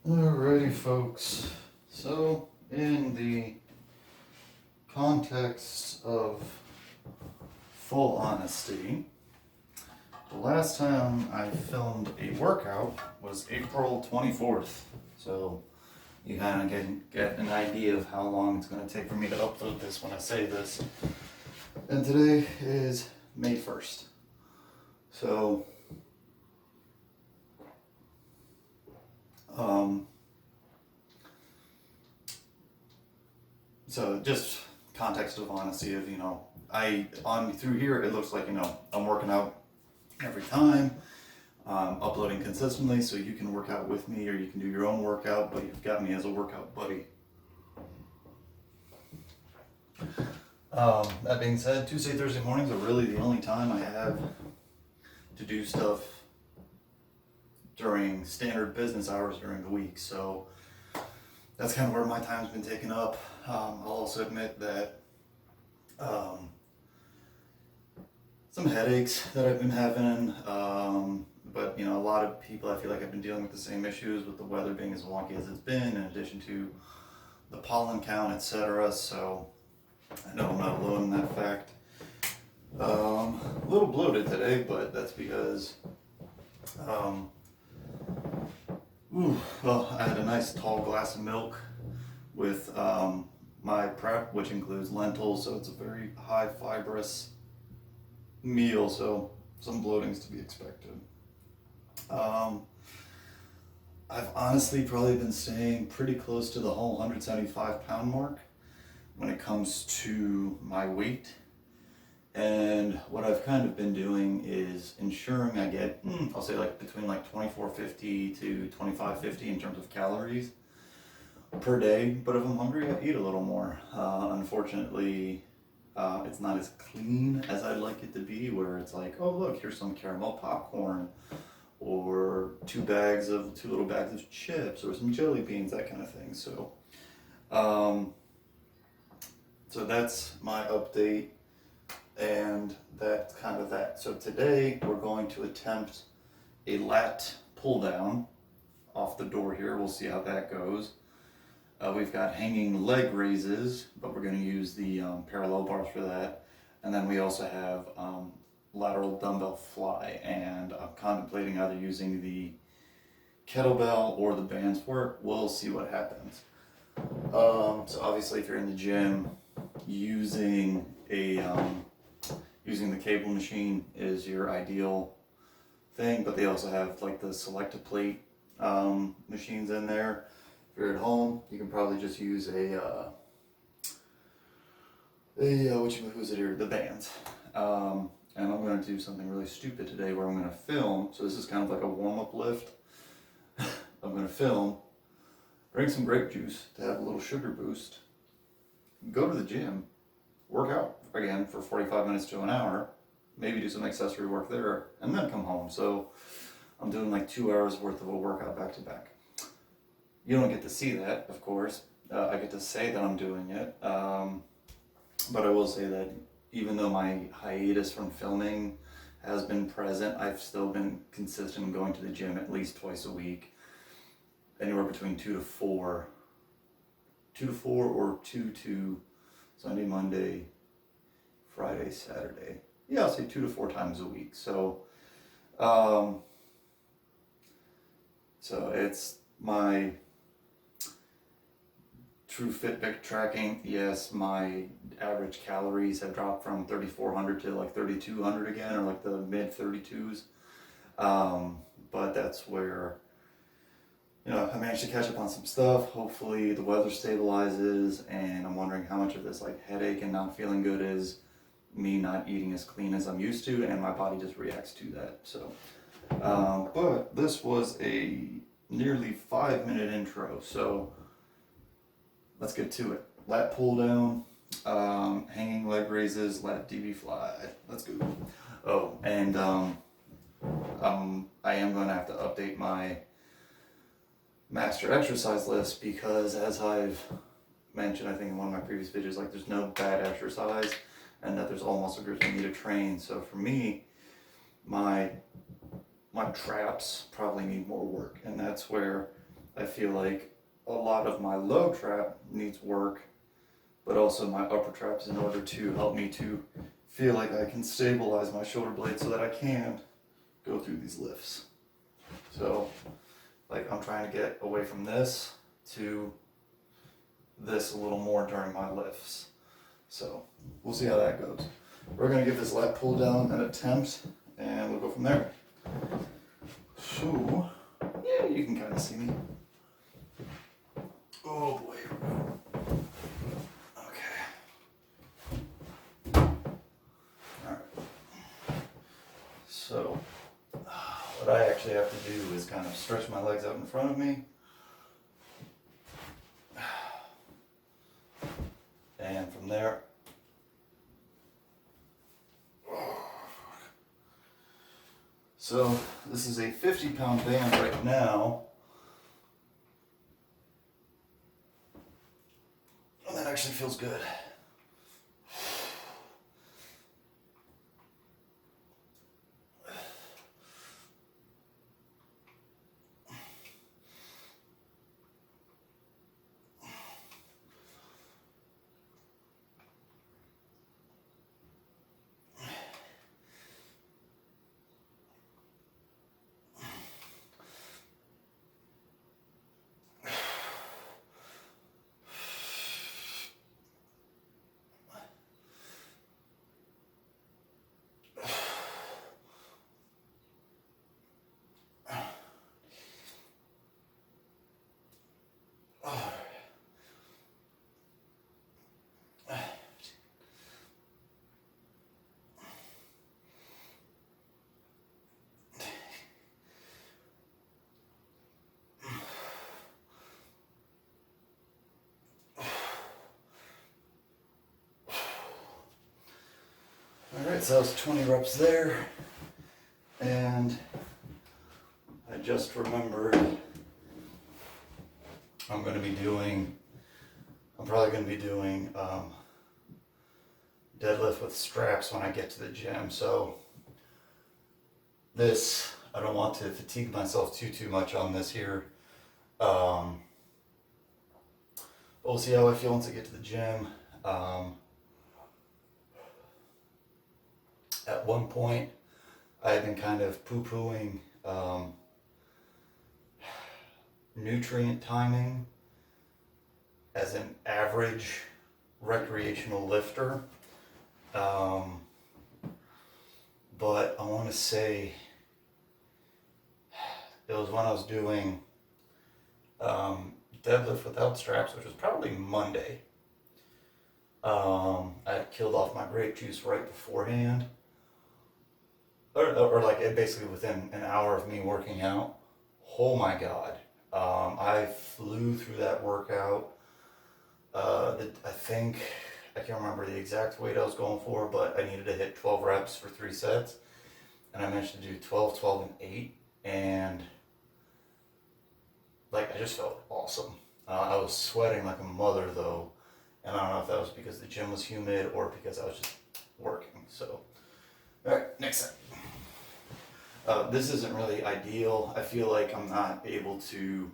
Alrighty, folks. So, in the context of full honesty, the last time I filmed a workout was April 24th. So, you kind of get an idea of how long it's going to take for me to upload this when I say this. And today is May 1st. So, so just context of honesty of, through here it looks like, I'm working out every time, uploading consistently, so you can work out with me or you can do your own workout, but you've got me as a workout buddy. That being said, Tuesday, Thursday mornings are really the only time I have to do stuff during standard business hours during the week, so that's kind of where my time's been taken up. I'll also admit that some headaches that I've been having, but a lot of people, I feel like, have been dealing with the same issues with the weather being as wonky as it's been, in addition to the pollen count, etc. So I know I'm not alone in that fact. A little bloated today, but that's because I had a nice tall glass of milk with my prep, which includes lentils, so it's a very high fibrous meal, so some bloating's to be expected. I've honestly probably been staying pretty close to the whole 175 pound mark when it comes to my weight. And what I've kind of been doing is ensuring I get, I'll say between 2450 to 2550 in terms of calories per day. But if I'm hungry, I eat a little more. Unfortunately, it's not as clean as I'd like it to be, where it's like, oh look, here's some caramel popcorn, or two little bags of chips, or some jelly beans, that kind of thing. So, so that's my update, and that's kind of that. So today we're going to attempt a lat pull down off the door here. We'll see how that goes. We've got hanging leg raises, but we're going to use the parallel bars for that. And then we also have lateral dumbbell fly, and I'm contemplating either using the kettlebell or the bands for it. We'll see what happens. So obviously, if you're in the gym, using the cable machine is your ideal thing, but they also have the Select-A-Plate machines in there. If you're at home, you can probably just use the bands. And I'm going to do something really stupid today where I'm going to film. So this is kind of like a warm-up lift. I'm going to film, drink some grape juice to have a little sugar boost, go to the gym, work out again for 45 minutes to an hour, maybe do some accessory work there, and then come home. So I'm doing 2 hours worth of a workout back to back. You don't get to see that, of course. I get to say that I'm doing it. But I will say that even though my hiatus from filming has been present, I've still been consistent in going to the gym at least twice a week. Anywhere between 2 to 4 or 2 to Sunday, Monday, Friday, Saturday. Yeah, I'll say 2 to 4 times a week. So, so it's my true Fitbit tracking. Yes, my average calories have dropped from 3,400 to 3,200 again, or the mid 32s. But that's where I managed to catch up on some stuff. Hopefully the weather stabilizes, and I'm wondering how much of this headache and not feeling good is me not eating as clean as I'm used to, and my body just reacts to that. So, but this was a nearly 5-minute intro, so let's get to it. Lat pull down, hanging leg raises, lat DB fly. Let's go. Oh, and I am going to have to update my master exercise list, because as I've mentioned, I think in one of my previous videos, there's no bad exercise, and that there's all muscle groups I need to train. So for me, my traps probably need more work, and that's where I feel like a lot of my low trap needs work, but also my upper traps in order to help me to feel like I can stabilize my shoulder blade so that I can go through these lifts. So, like, I'm trying to get away from this to this a little more during my lifts. So, we'll see how that goes. We're going to give this lat pull down an attempt, and we'll go from there. So, yeah, you can kind of see me. Oh boy. Okay. Alright. So, what I actually have to do is kind of stretch my legs out in front of me. And from there, so this is a 50-pound band right now. And that actually feels good. Alright, so that was 20 reps there. And I just remembered I'm probably going to be doing deadlift with straps when I get to the gym. So this, I don't want to fatigue myself too much on this here. We'll see how I feel once I get to the gym. At one point, I had been kind of poo-pooing nutrient timing as an average recreational lifter. But I want to say it was when I was doing deadlift without straps, which was probably Monday. I had killed off my grape juice right beforehand. Or like basically within an hour of me working out. Oh my God. I flew through that workout. I can't remember the exact weight I was going for, but I needed to hit 12 reps for 3 sets. And I managed to do 12, 12, and 8. And like, I just felt awesome. I was sweating like a mother though. And I don't know if that was because the gym was humid or because I was just working. So, alright, next set. This isn't really ideal. I feel like I'm not able to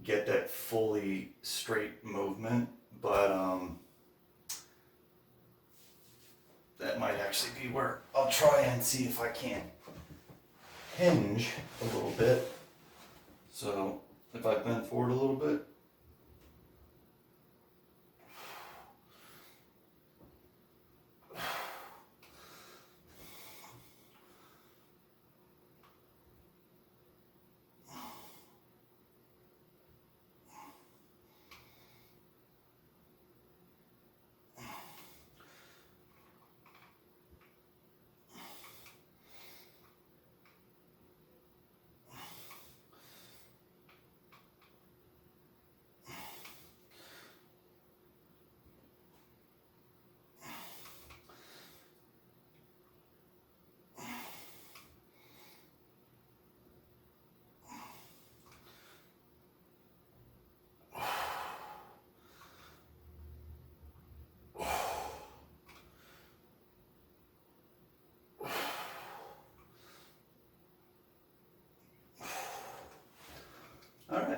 get that fully straight movement, but that might actually be where I'll try and see if I can hinge a little bit. So if I bend forward a little bit,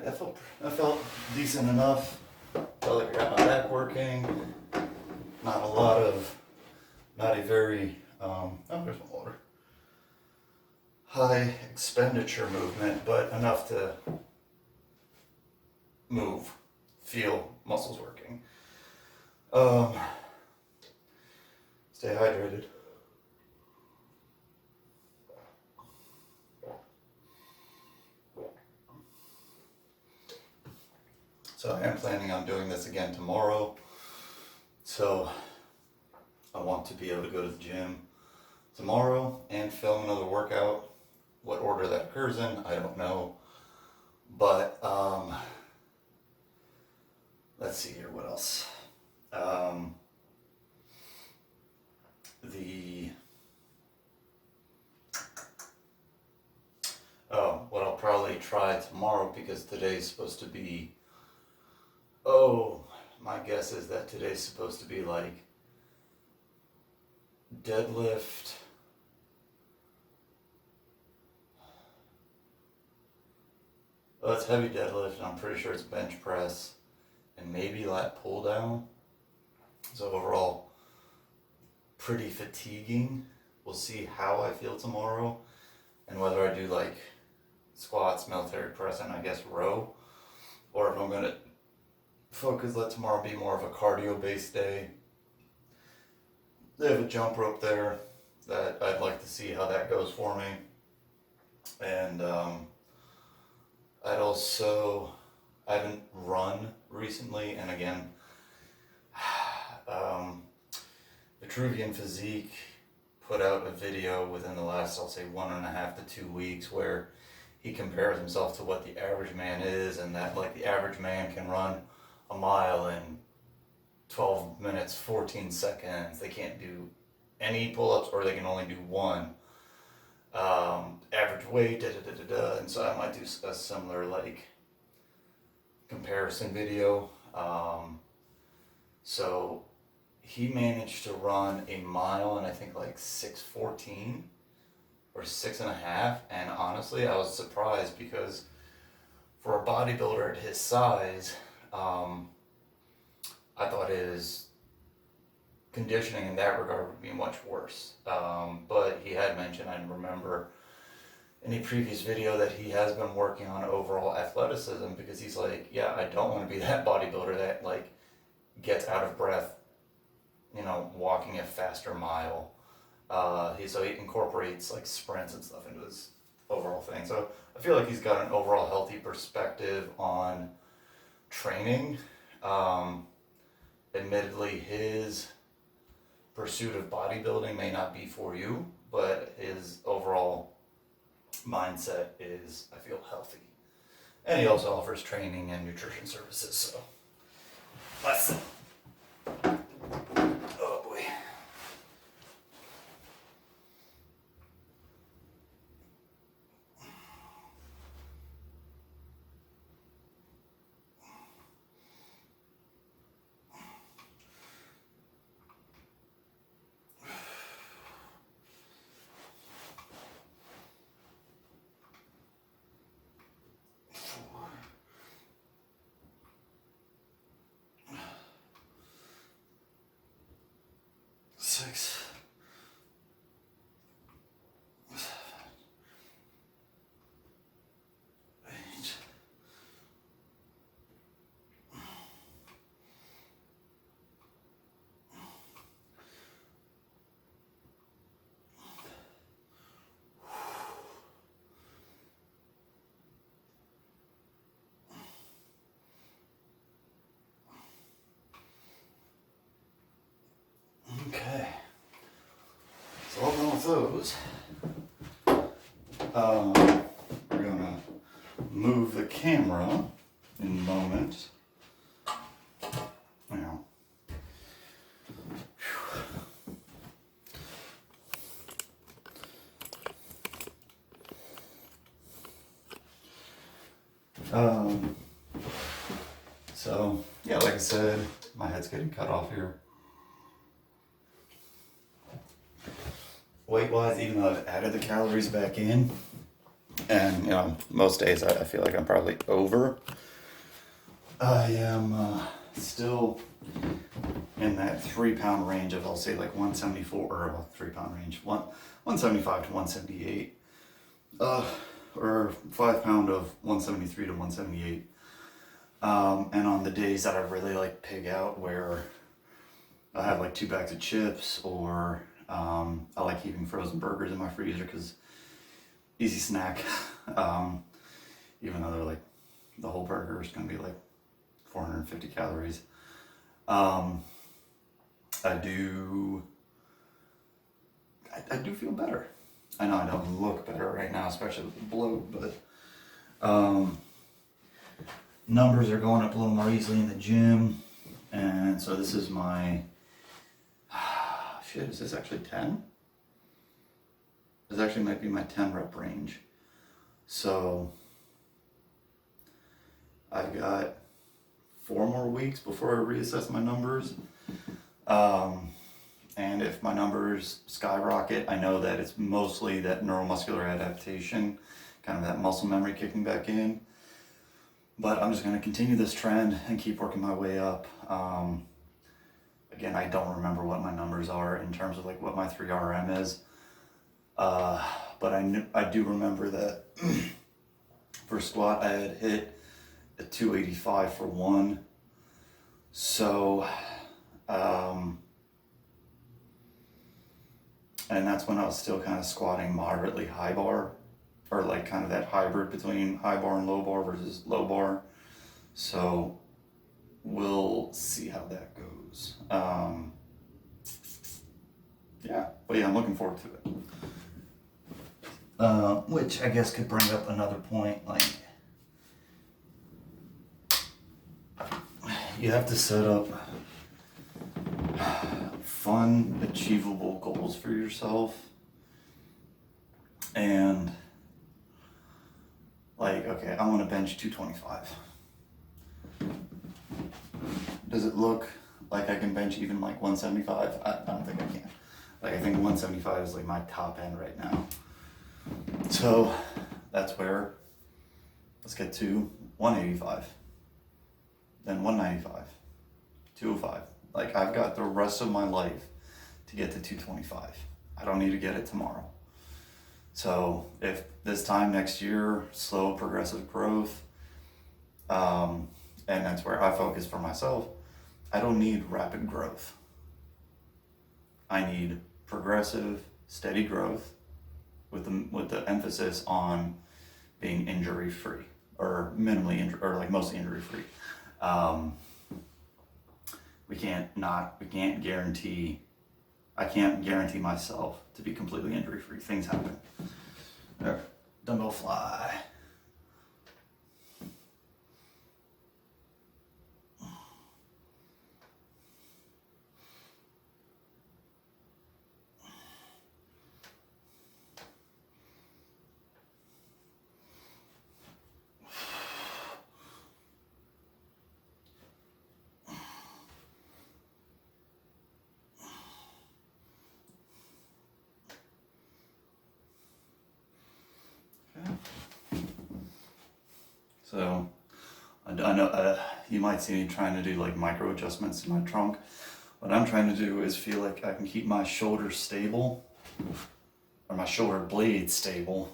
that felt decent enough. Felt like I got my back working. Not a very, there's my water. High expenditure movement, but enough to move, feel muscles working. Stay hydrated. So I am planning on doing this again tomorrow. So I want to be able to go to the gym tomorrow and film another workout. What order that occurs in, I don't know. But let's see here, what else? What I'll probably try tomorrow, because today's supposed to be, my guess is that today's supposed to be like deadlift, it's heavy deadlift, and I'm pretty sure it's bench press and maybe lat pull down. So overall, pretty fatiguing. We'll see how I feel tomorrow and whether I do like squats, military press, and I guess row, or if I'm gonna let tomorrow be more of a cardio based day. They have a jump rope there that I'd like to see how that goes for me. And I haven't run recently, and again, Vitruvian Physique put out a video within the last, I'll say, 1.5 to 2 weeks, where he compares himself to what the average man is, and that like the average man can run a mile in 12 minutes, 14 seconds. They can't do any pull-ups, or they can only do one. Average weight, and so I might do a similar like comparison video. So he managed to run a mile in I think like 6:14 or 6.5, and honestly I was surprised, because for a bodybuilder at his size, I thought his conditioning in that regard would be much worse. But he had mentioned, I remember in a previous video, that he has been working on overall athleticism, because he's like, yeah, I don't want to be that bodybuilder that like gets out of breath, walking a faster mile. So he incorporates like sprints and stuff into his overall thing. So I feel like he's got an overall healthy perspective on training. Admittedly, his pursuit of bodybuilding may not be for you, but his overall mindset is, I feel, healthy. And he also offers training and nutrition services, so let's see. Oh boy. Six. Okay. So all done with those. We're gonna move the camera in a moment. Now. So yeah, like I said, my head's getting cut off here. Weight-wise, even though I've added the calories back in, and most days I feel like I'm probably over I am still in that 3 pound range of, I'll say, like 174, or well, 3 pound range, 175 to 178, or 5 pound of 173 to 178. And on the days that I really like pig out, where I have like 2 bags of chips, or I like keeping frozen burgers in my freezer because easy snack. Even though they're like, the whole burger is gonna be like 450 calories. I do feel better. I know I don't look better right now, especially with the bloat, but numbers are going up a little more easily in the gym. And so this is my, shit, is this actually 10? This actually might be my 10 rep range. So I've got 4 more weeks before I reassess my numbers. And if my numbers skyrocket, I know that it's mostly that neuromuscular adaptation, kind of that muscle memory kicking back in. But I'm just going to continue this trend and keep working my way up. Again, I don't remember what my numbers are in terms of like what my 3RM is. But I do remember that for squat I had hit a 285 for 1. So, and that's when I was still kind of squatting moderately high bar, or like kind of that hybrid between high bar and low bar versus low bar. So we'll see how that goes. Yeah, but yeah, I'm looking forward to it. Which I guess could bring up another point, like you have to set up fun, achievable goals for yourself. And like, okay, I want to bench 225. Does it look like I can bench even like 175? I don't think I can. Like, I think 175 is like my top end right now. So that's where, let's get to 185, then 195, 205. Like, I've got the rest of my life to get to 225. I don't need to get it tomorrow. So if this time next year, slow progressive growth, and that's where I focus for myself, I don't need rapid growth. I need progressive, steady growth with the emphasis on being injury free, or minimally injury, or like mostly injury free. I can't guarantee myself to be completely injury free. Things happen. There, dumbbell fly. So I know you might see me trying to do like micro adjustments in my trunk. What I'm trying to do is feel like I can keep my shoulders stable, or my shoulder blades stable.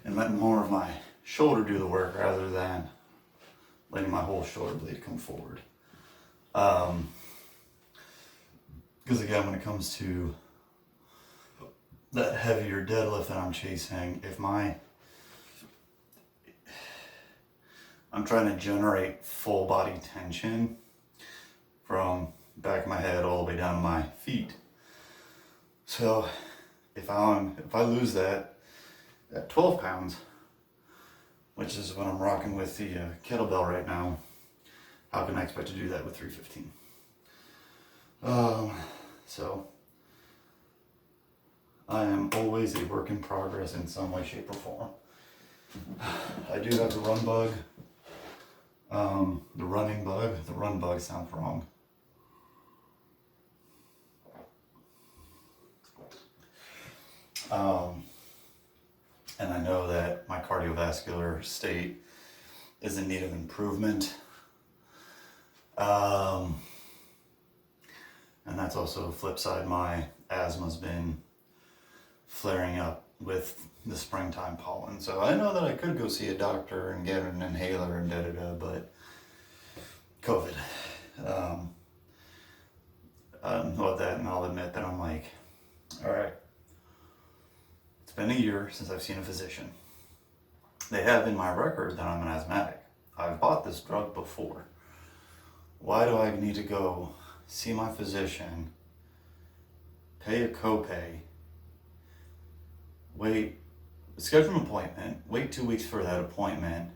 And letting more of my shoulder do the work rather than letting my whole shoulder blade come forward. Because again, when it comes to that heavier deadlift that I'm chasing, I'm trying to generate full body tension from back of my head all the way down to my feet. So if I lose that at 12 pounds, which is what I'm rocking with the kettlebell right now, how can I expect to do that with 315? I am always a work in progress in some way, shape, or form. I do have the run bug. The running bug. The run bug sounds wrong. And I know that my cardiovascular state is in need of improvement. And that's also the flip side. My asthma's been flaring up with the springtime pollen. So I know that I could go see a doctor and get an inhaler and da-da-da, but COVID. I know that, and I'll admit that I'm like, all right, it's been a year since I've seen a physician. They have in my record that I'm an asthmatic. I've bought this drug before. Why do I need to go see my physician, pay a copay, schedule an appointment, wait 2 weeks for that appointment,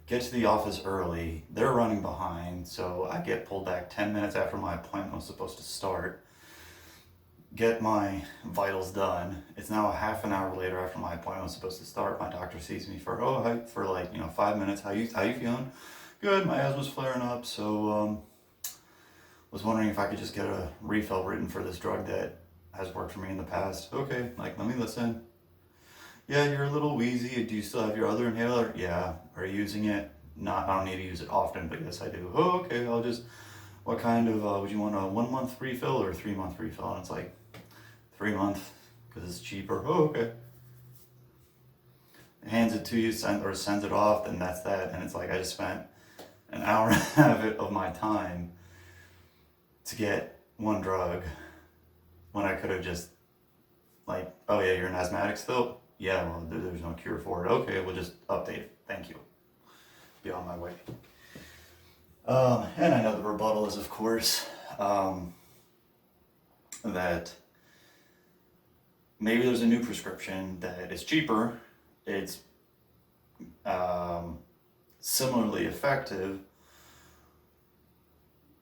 get to the office early, they're running behind, so I get pulled back 10 minutes after my appointment was supposed to start, get my vitals done. It's now a half an hour later after my appointment was supposed to start. My doctor sees me for 5 minutes. How you feeling? Good, my asthma's flaring up, so was wondering if I could just get a refill written for this drug that has worked for me in the past. Okay, let me listen. Yeah, you're a little wheezy. Do you still have your other inhaler? Yeah. Are you using it? Not, I don't need to use it often, but yes, I do. Oh, okay, what kind of, would you want a 1 month refill or a 3 month refill? And it's like, 3 months, because it's cheaper. Oh, okay. Hands it to you, sends it off, then that's that. And it's like, I just spent an hour and a half of my time to get one drug when I could have just oh yeah, you're an asthmatic still? Yeah, well, there's no cure for it. Okay, we'll just update it. Thank you. Be on my way. And I know the rebuttal is, of course, that maybe there's a new prescription that is cheaper, it's similarly effective,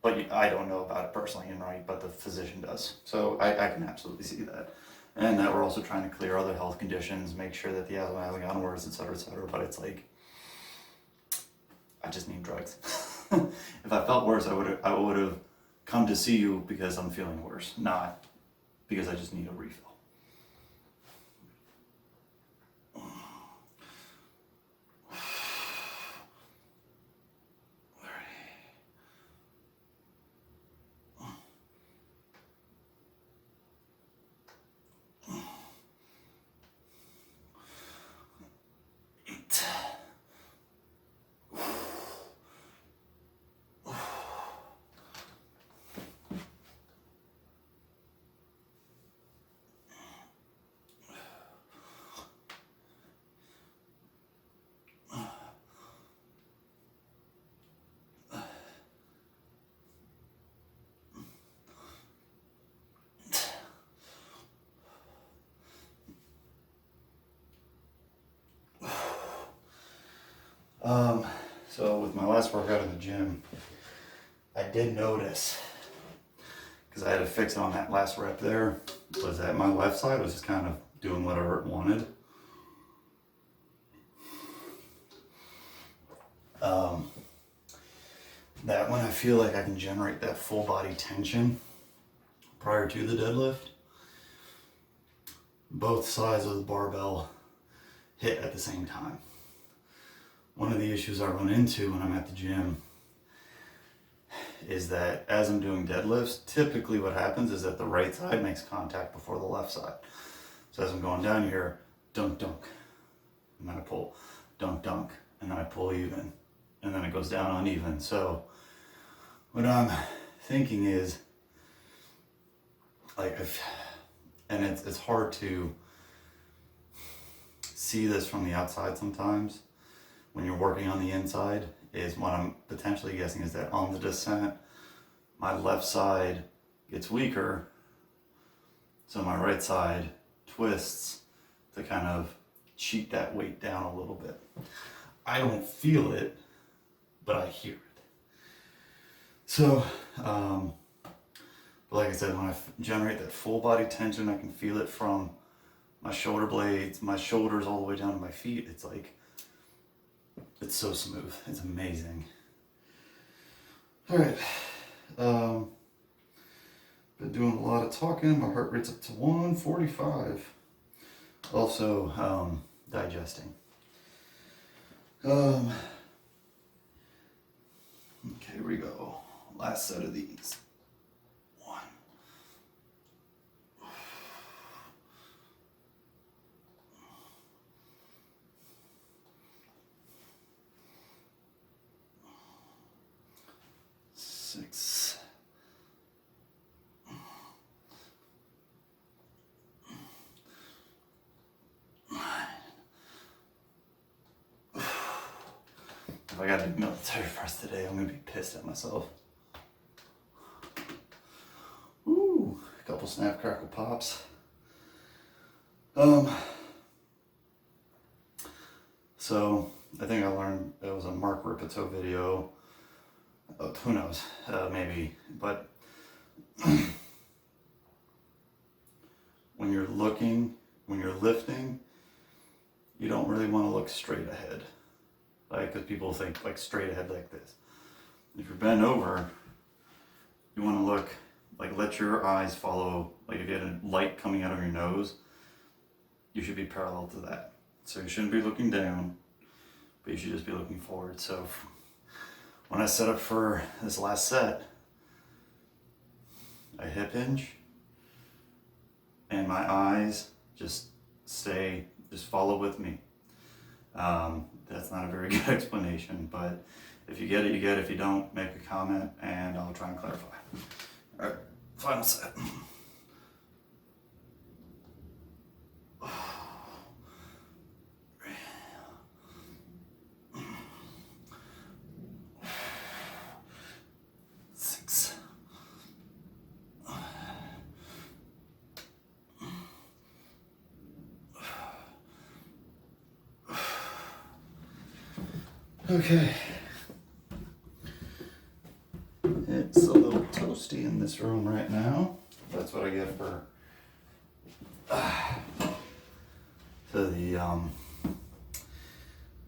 but I don't know about it personally, but the physician does. So I can absolutely see that. And that we're also trying to clear other health conditions, make sure that the asthma hasn't gotten worse, et cetera, but it's like, I just need drugs. If I felt worse, I would have come to see you because I'm feeling worse, not because I just need a refill. So with my last workout in the gym, I did notice, because I had to fix it on that last rep there, was that my left side was just kind of doing whatever it wanted. That when I feel like I can generate that full body tension prior to the deadlift, both sides of the barbell hit at the same time. One of the issues I run into when I'm at the gym is that as I'm doing deadlifts, typically what happens is that the right side makes contact before the left side. So as I'm going down here, dunk, dunk, and then I pull, dunk, dunk, and then I pull even, and then it goes down uneven. So what I'm thinking is, and it's hard to see this from the outside sometimes when you're working on the inside, is what I'm potentially guessing is that on the descent, my left side gets weaker, so my right side twists to kind of cheat that weight down a little bit. I don't feel it, but I hear it. So, like I said, when I generate that full body tension, I can feel it from my shoulder blades, my shoulders all the way down to my feet. It's like, it's so smooth. It's amazing. All right. Been doing a lot of talking. My heart rate's up to 145. Also, digesting. Okay, here we go. Last set of these. 1. 6. If I gotta do military first today, I'm gonna be pissed at myself. Ooh, a couple snap crackle pops. So I think I learned it was a Mark Ripito video. Who knows? Maybe, but when you're lifting, you don't really want to look straight ahead. Like, because people think like straight ahead like this. If you're bent over, you want to look like, let your eyes follow, like if you had a light coming out of your nose, you should be parallel to that. So you shouldn't be looking down, but you should just be looking forward. So when I set up for this last set, I hip hinge and my eyes just follow with me. That's not a very good explanation, but if you get it, you get it. If you don't, make a comment and I'll try and clarify. All right, final set. Okay, it's a little toasty in this room right now. That's what I get for so the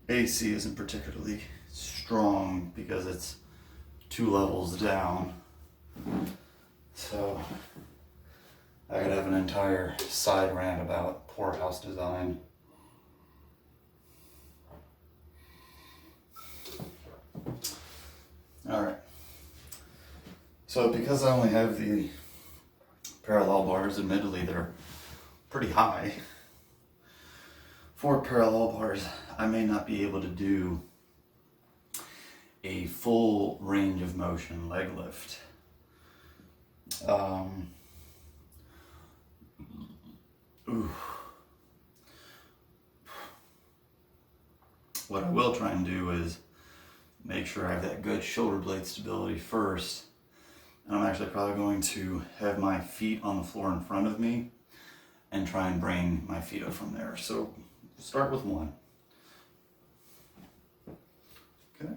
AC isn't particularly strong because it's 2 levels down. So I could have an entire side rant about poor house design. All right, so because I only have the parallel bars, admittedly they're pretty high. For parallel bars, I may not be able to do a full range of motion leg lift. What I will try and do is make sure I have that good shoulder blade stability first. And I'm actually probably going to have my feet on the floor in front of me and try and bring my feet up from there. So start with 1. Okay.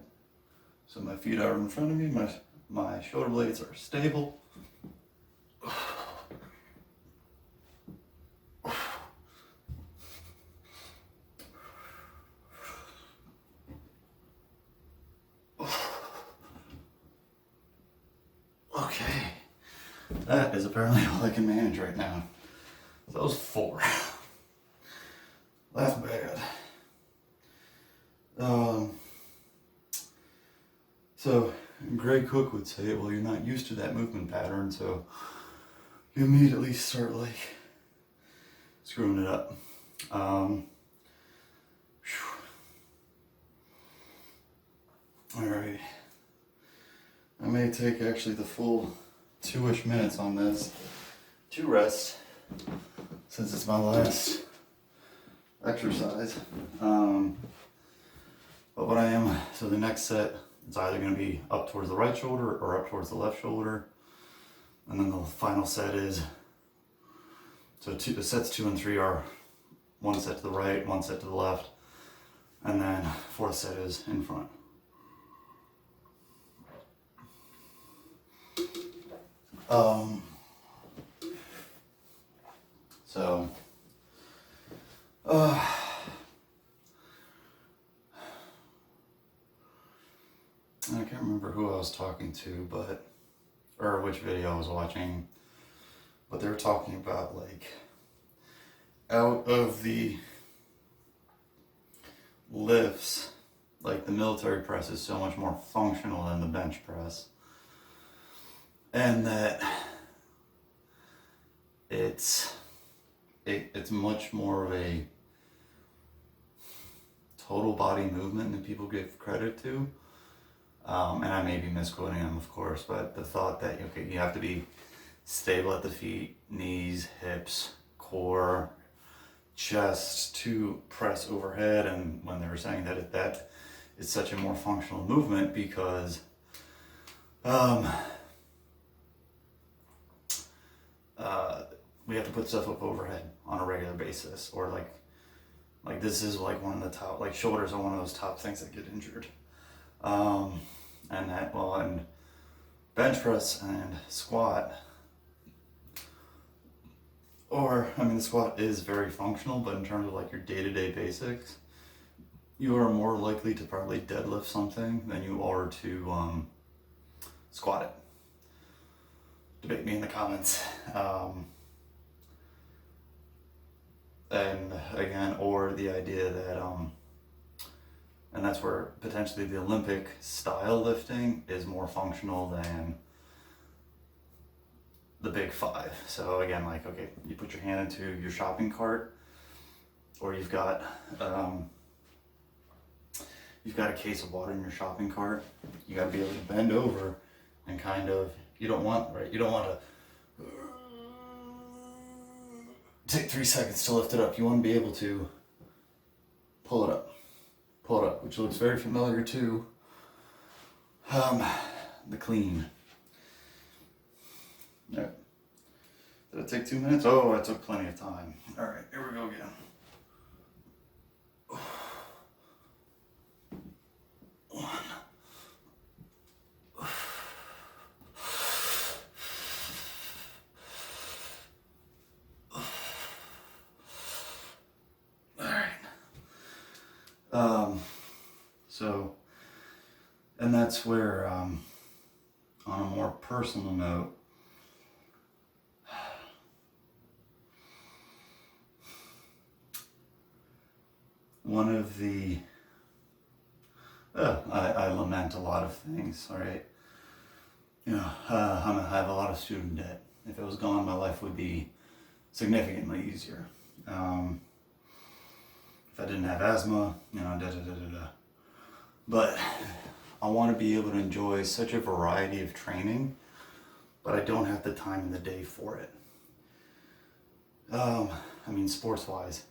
So my feet are in front of me, my shoulder blades are stable. Okay, that is apparently all I can manage right now. So that was 4. That's bad. So Greg Cook would say, well, you're not used to that movement pattern, so you immediately start like screwing it up. All right. I may take actually the full 2-ish minutes on this to rest, since it's my last exercise. But what I am, so the next set is either going to be up towards the right shoulder or up towards the left shoulder. And then the final set is, so the sets 2 and 3 are 1 set to the right, 1 set to the left, and then 4th set is in front. So Uh, I can't remember who I was talking to, or which video I was watching, but they were talking about like out of the lifts, like the military press is so much more functional than the bench press, and that it's much more of a total body movement than people give credit to. And I may be misquoting them, of course, but the thought that, okay, you have to be stable at the feet, knees, hips, core, chest to press overhead. And when they were saying that that is such a more functional movement because we have to put stuff up overhead on a regular basis, or like this is like one of the top, like shoulders are one of those top things that get injured. And bench press and squat, the squat is very functional, but in terms of like your day-to-day basics, you are more likely to probably deadlift something than you are to squat it. Debate me in the comments. And again, or the idea that and that's where potentially the Olympic style lifting is more functional than the big five. So again, like, okay, you put your hand into your shopping cart, or you've got a case of water in your shopping cart. You got to be able to bend over and kind of, you don't want to take 3 seconds to lift it up. You want to be able to pull it up, which looks very familiar to the clean. All right. Did it take 2 minutes? Oh, I took plenty of time. All right, here we go again. And that's where, on a more personal note, one of the, I lament a lot of things, all right? You know, I have a lot of student debt. If it was gone, my life would be significantly easier. If I didn't have asthma, But I want to be able to enjoy such a variety of training, but I don't have the time in the day for it. Sports-wise,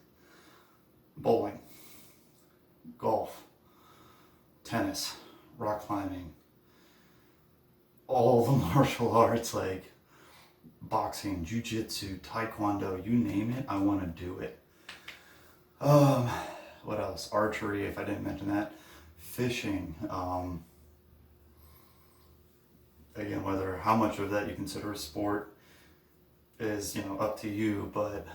bowling, golf, tennis, rock climbing, all the martial arts, like boxing, jiu-jitsu, taekwondo, you name it, I want to do it. What else? Archery, if I didn't mention that. Fishing. Again, how much of that you consider a sport is, up to you, but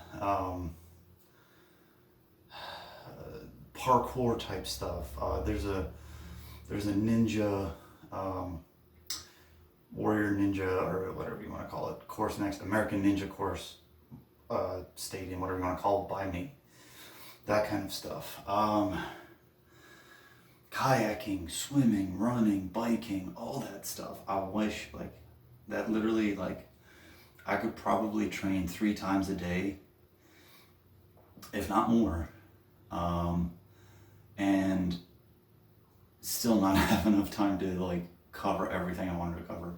parkour type stuff. There's a ninja, warrior ninja, or whatever you want to call it, course next, American Ninja course, stadium, whatever you want to call it, by me. That kind of stuff. Kayaking, swimming, running, biking, all that stuff. I wish, that literally, I could probably train 3 times a day, if not more, and still not have enough time to, cover everything I wanted to cover.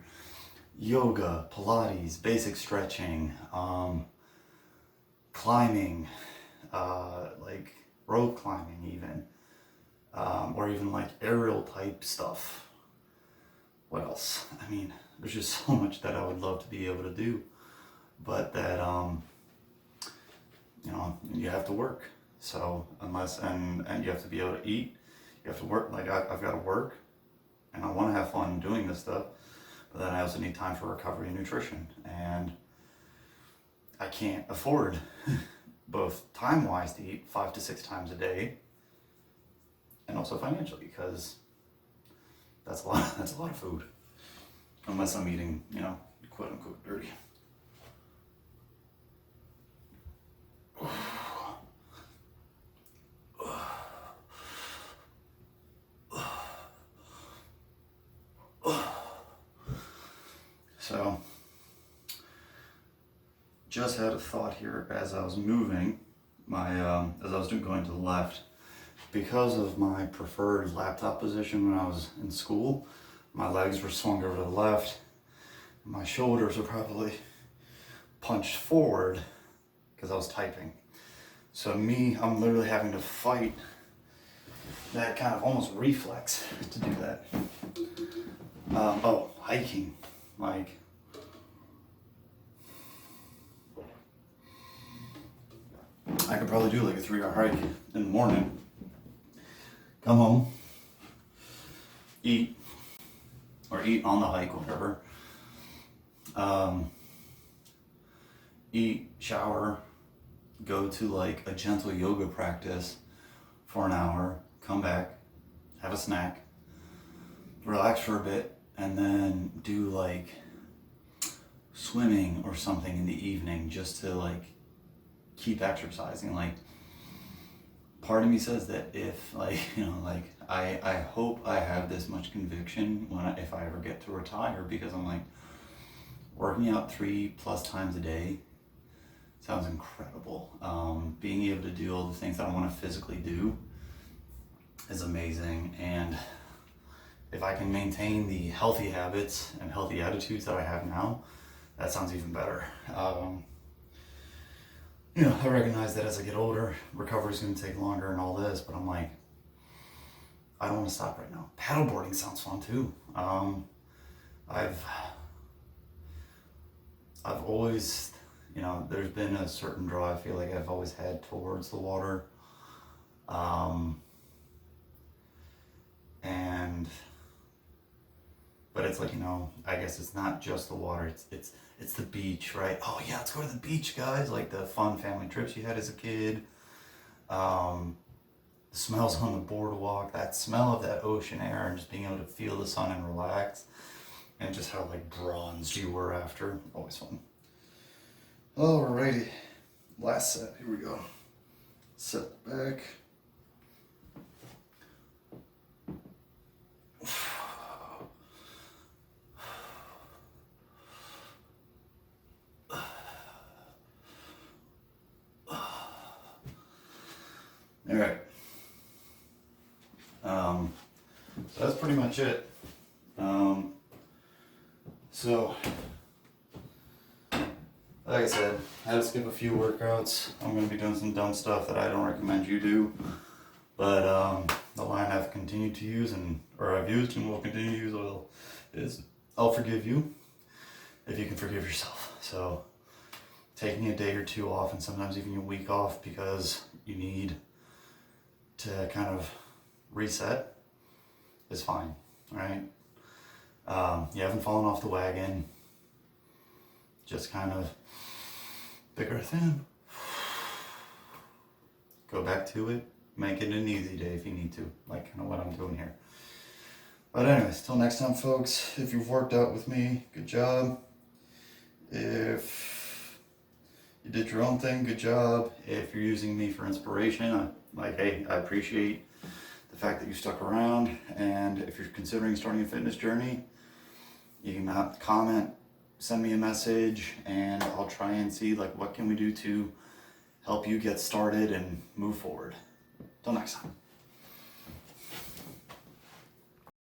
Yoga, Pilates, basic stretching, climbing, rope climbing even. Or even aerial type stuff. What else? There's just so much that I would love to be able to do, but that, you have to work. So and you have to be able to eat, you have to work, I've got to work, and I want to have fun doing this stuff, but then I also need time for recovery and nutrition, and I can't afford both time-wise to eat 5 to 6 times a day, and also financially, because that's a lot. That's a lot of food, unless I'm eating, quote unquote dirty. So, just had a thought here as I was moving as I was going to the left. Because of my preferred laptop position when I was in school, my legs were swung over to the left. My shoulders were probably punched forward because I was typing. So I'm literally having to fight that kind of almost reflex to do that. Hiking. Like, I could probably do like a 3-hour hike in the morning. Come home, eat, or eat on the hike, whatever. Eat, shower, go to like a gentle yoga practice for an hour, come back, have a snack, relax for a bit, and then do like swimming or something in the evening just to like keep exercising. Like, part of me says that if I hope I have this much conviction if I ever get to retire, because I'm like, working out 3+ times a day sounds incredible. Being able to do all the things that I want to physically do is amazing, and if I can maintain the healthy habits and healthy attitudes that I have now, that sounds even better. I recognize that as I get older, recovery is going to take longer and all this, but I'm like, I don't want to stop right now. Paddleboarding sounds fun too. I've always, there's been a certain draw I feel like I've always had towards the water. But it's like, I guess it's not just the water, it's the beach, right? Oh yeah, let's go to the beach, guys. Like the fun family trips you had as a kid. The smells on the boardwalk, that smell of that ocean air, and just being able to feel the sun and relax, and just how like bronzed you were after. Always fun. Alrighty, last set, here we go. Set back. All right. So that's pretty much it. So, like I said, I had to skip a few workouts. I'm going to be doing some dumb stuff that I don't recommend you do. But the line I've continued to use, I've used and will continue to use is, I'll forgive you if you can forgive yourself. So, taking a day or two off, and sometimes even a week off, because you need to kind of reset, is fine, right? You haven't fallen off the wagon. Just kind of big breath in, go back to it, make it an easy day if you need to, like kind of what I'm doing here. But anyways, till next time, folks, if you've worked out with me, good job. If you did your own thing, good job. If you're using me for inspiration, hey, I appreciate the fact that you stuck around. And if you're considering starting a fitness journey, you can comment, send me a message, and I'll try and see what can we do to help you get started and move forward. Till next time.